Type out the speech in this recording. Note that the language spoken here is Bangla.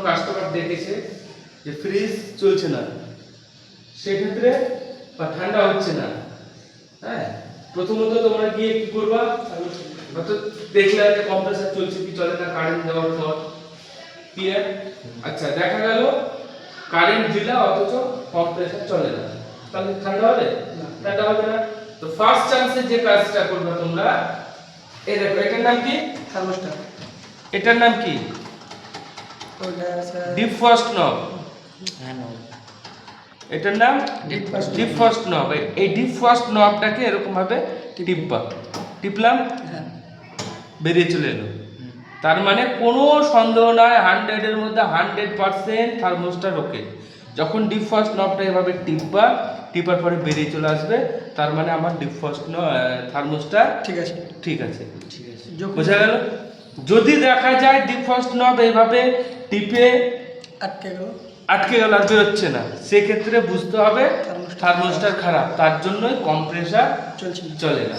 কাস্টমার দেখেছে যে ফ্রিজ চলছে না, সেক্ষেত্রে বা ঠান্ডা হচ্ছে না, হ্যাঁ, প্রথমত তোমরা গিয়ে কি করবা, হয়তো দেখলে যে কম্প্রেসার চলছে কি চলে না কারেন্ট দেওয়ার পর, ক্লিয়ার? আচ্ছা, দেখা গেল কারেন্ট দিলা অথচ কম্প্রেসার চলে না, তাহলে ঠান্ডা হবে না? ঠান্ডা হবে না। তো ফার্স্ট চান্সে যে কাজটা করবে তোমরা, এই দেখো এটার নাম কি? থার্মোস্ট্যাট। এটার নাম কি? ডিফ্রস্ট নব। এটার নাম ডিফ্রস্ট নব। এই ডিফ্রস্ট নবটাকে এরকম ভাবে টিপবা, টিপলাম, বেরিয়ে চলে এলো। তার মানে কোনো সন্দেহ নাই, 100 এর মধ্যে 100% থার্মোস্টার ওকে। যখন ডিফ্রস্ট নবটা এভাবে টিপবা, টিপার পরে বেরিয়ে চলে আসবে, তার মানে আমার ডিফ্রস্ট থার্মোস্টার ঠিক আছে, ঠিক আছে। ঠিক আছে, বোঝা গেল? যদি দেখা যায় ডিফ্রস্ট নব এইভাবে টিপে আটকে গেল আর বেরোচ্ছে না, সেক্ষেত্রে বুঝতে হবে থার্মোস্টার খারাপ, তার জন্যই কম্প্রেসার চলে না।